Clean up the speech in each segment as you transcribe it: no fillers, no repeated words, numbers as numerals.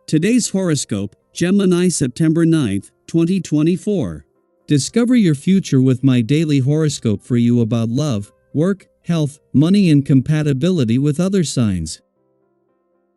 Today's horoscope, Gemini September 9th, 2024. Discover your future with my daily horoscope for you about love, work, health, money and compatibility with other signs.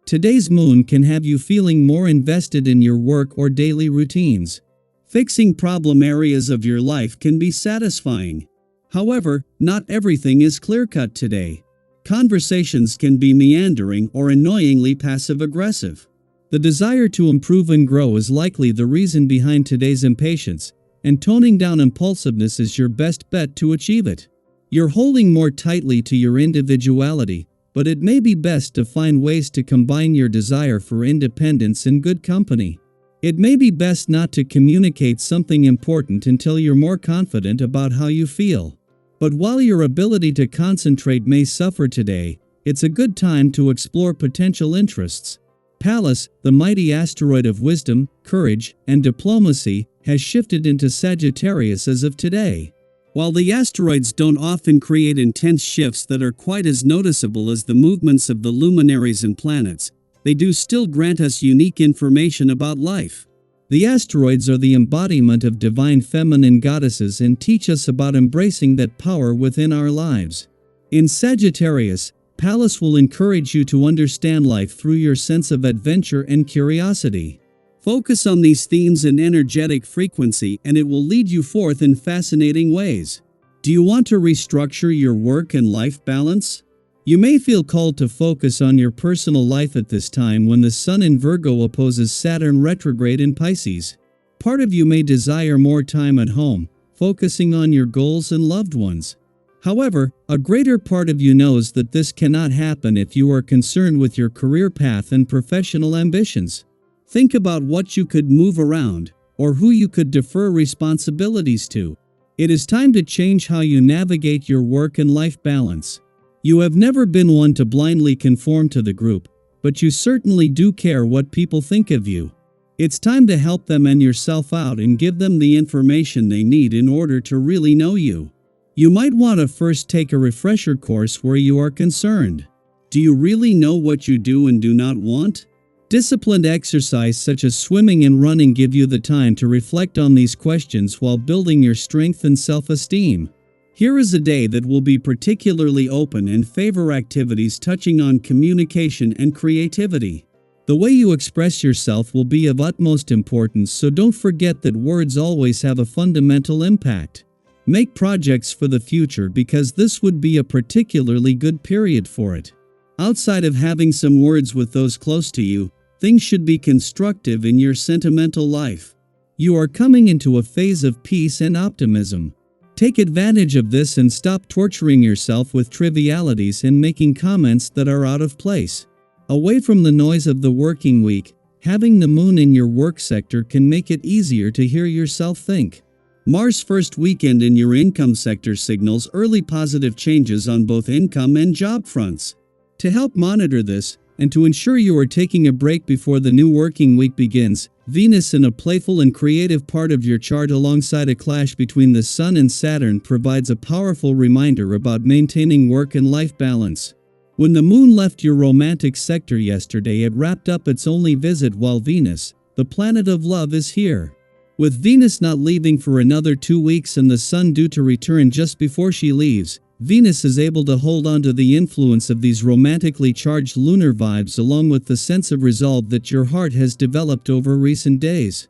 Today's moon can have you feeling more invested in your work or daily routines. Fixing problem areas of your life can be satisfying. However, not everything is clear-cut today. Conversations can be meandering or annoyingly passive-aggressive. The desire to improve and grow is likely the reason behind today's impatience, and toning down impulsiveness is your best bet to achieve it. You're holding more tightly to your individuality, but it may be best to find ways to combine your desire for independence and good company. It may be best not to communicate something important until you're more confident about how you feel. But while your ability to concentrate may suffer today, it's a good time to explore potential interests. Pallas, the mighty asteroid of wisdom, courage, and diplomacy, has shifted into Sagittarius as of today. While the asteroids don't often create intense shifts that are quite as noticeable as the movements of the luminaries and planets, they do still grant us unique information about life. The asteroids are the embodiment of divine feminine goddesses and teach us about embracing that power within our lives. In Sagittarius, Pallas will encourage you to understand life through your sense of adventure and curiosity. Focus on these themes in energetic frequency and it will lead you forth in fascinating ways. Do you want to restructure your work and life balance? You may feel called to focus on your personal life at this time when the Sun in Virgo opposes Saturn retrograde in Pisces. Part of you may desire more time at home, focusing on your goals and loved ones. However, a greater part of you knows that this cannot happen if you are concerned with your career path and professional ambitions. Think about what you could move around, or who you could defer responsibilities to. It is time to change how you navigate your work and life balance. You have never been one to blindly conform to the group, but you certainly do care what people think of you. It's time to help them and yourself out and give them the information they need in order to really know you. You might want to first take a refresher course where you are concerned. Do you really know what you do and do not want? Disciplined exercise such as swimming and running give you the time to reflect on these questions while building your strength and self-esteem. Here is a day that will be particularly open and favor activities touching on communication and creativity. The way you express yourself will be of utmost importance, so don't forget that words always have a fundamental impact. Make projects for the future because this would be a particularly good period for it. Outside of having some words with those close to you, things should be constructive in your sentimental life. You are coming into a phase of peace and optimism. Take advantage of this and stop torturing yourself with trivialities and making comments that are out of place. Away from the noise of the working week, having the moon in your work sector can make it easier to hear yourself think. Mars' first weekend in your income sector signals early positive changes on both income and job fronts. To help monitor this, and to ensure you are taking a break before the new working week begins, Venus in a playful and creative part of your chart alongside a clash between the Sun and Saturn provides a powerful reminder about maintaining work and life balance. When the moon left your romantic sector yesterday, it wrapped up its only visit while Venus, the planet of love, is here. With Venus not leaving for another 2 weeks and the Sun due to return just before she leaves, Venus is able to hold on to the influence of these romantically charged lunar vibes along with the sense of resolve that your heart has developed over recent days.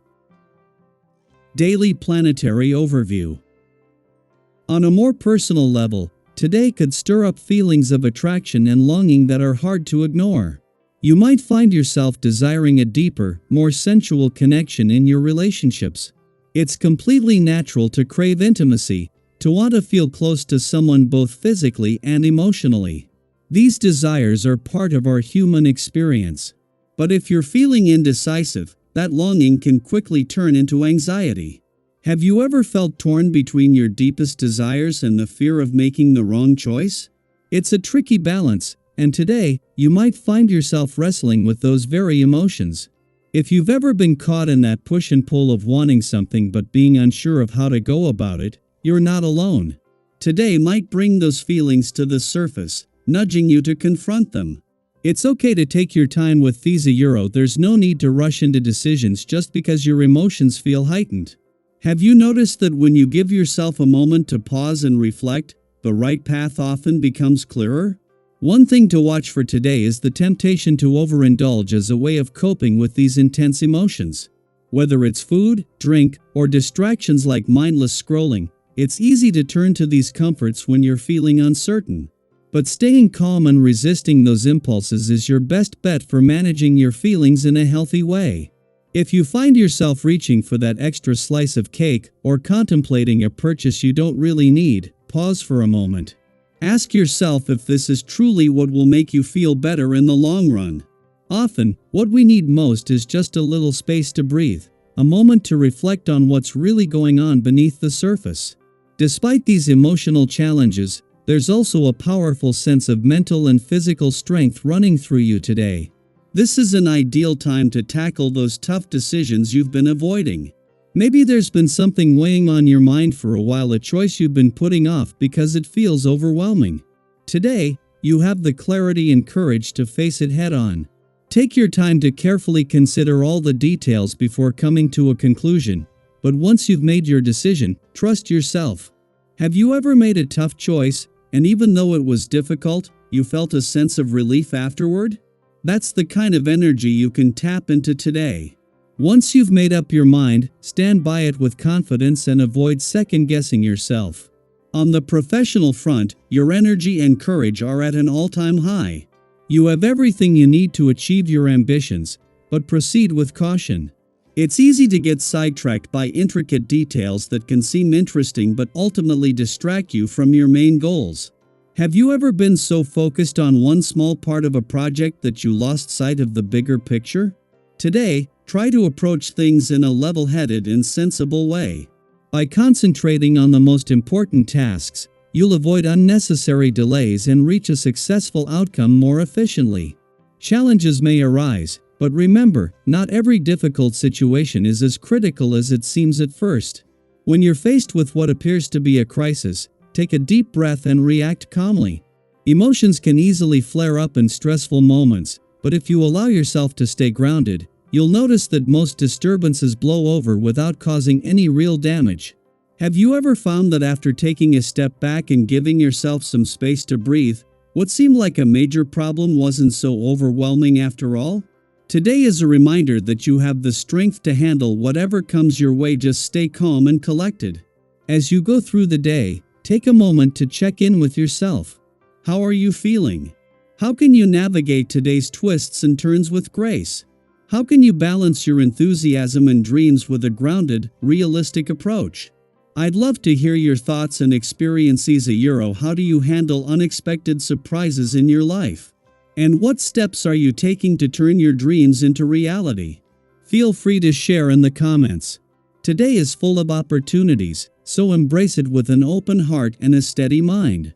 Daily Planetary Overview. On a more personal level, today could stir up feelings of attraction and longing that are hard to ignore. You might find yourself desiring a deeper, more sensual connection in your relationships. It's completely natural to crave intimacy, to want to feel close to someone both physically and emotionally. These desires are part of our human experience. But if you're feeling indecisive, that longing can quickly turn into anxiety. Have you ever felt torn between your deepest desires and the fear of making the wrong choice? It's a tricky balance, and today, you might find yourself wrestling with those very emotions. If you've ever been caught in that push and pull of wanting something but being unsure of how to go about it, you're not alone. Today might bring those feelings to the surface, nudging you to confront them. It's okay to take your time with these euro. There's no need to rush into decisions just because your emotions feel heightened. Have you noticed that when you give yourself a moment to pause and reflect, the right path often becomes clearer? One thing to watch for today is the temptation to overindulge as a way of coping with these intense emotions. Whether it's food, drink, or distractions like mindless scrolling, it's easy to turn to these comforts when you're feeling uncertain. But staying calm and resisting those impulses is your best bet for managing your feelings in a healthy way. If you find yourself reaching for that extra slice of cake or contemplating a purchase you don't really need, pause for a moment. Ask yourself if this is truly what will make you feel better in the long run. Often, what we need most is just a little space to breathe, a moment to reflect on what's really going on beneath the surface. Despite these emotional challenges, there's also a powerful sense of mental and physical strength running through you today. This is an ideal time to tackle those tough decisions you've been avoiding. Maybe there's been something weighing on your mind for a while, a choice you've been putting off because it feels overwhelming. Today, you have the clarity and courage to face it head on. Take your time to carefully consider all the details before coming to a conclusion, but once you've made your decision, trust yourself. Have you ever made a tough choice, and even though it was difficult, you felt a sense of relief afterward? That's the kind of energy you can tap into today. Once you've made up your mind, stand by it with confidence and avoid second-guessing yourself. On the professional front, your energy and courage are at an all-time high. You have everything you need to achieve your ambitions, but proceed with caution. It's easy to get sidetracked by intricate details that can seem interesting but ultimately distract you from your main goals. Have you ever been so focused on one small part of a project that you lost sight of the bigger picture? Today, try to approach things in a level-headed and sensible way. By concentrating on the most important tasks, you'll avoid unnecessary delays and reach a successful outcome more efficiently. Challenges may arise, but remember, not every difficult situation is as critical as it seems at first. When you're faced with what appears to be a crisis, take a deep breath and react calmly. Emotions can easily flare up in stressful moments, but if you allow yourself to stay grounded, you'll notice that most disturbances blow over without causing any real damage. Have you ever found that after taking a step back and giving yourself some space to breathe, what seemed like a major problem wasn't so overwhelming after all? Today is a reminder that you have the strength to handle whatever comes your way. Just stay calm and collected. As you go through the day, take a moment to check in with yourself. How are you feeling? How can you navigate today's twists and turns with grace? How can you balance your enthusiasm and dreams with a grounded, realistic approach? I'd love to hear your thoughts and experiences. How do you handle unexpected surprises in your life? And what steps are you taking to turn your dreams into reality? Feel free to share in the comments. Today is full of opportunities, so embrace it with an open heart and a steady mind.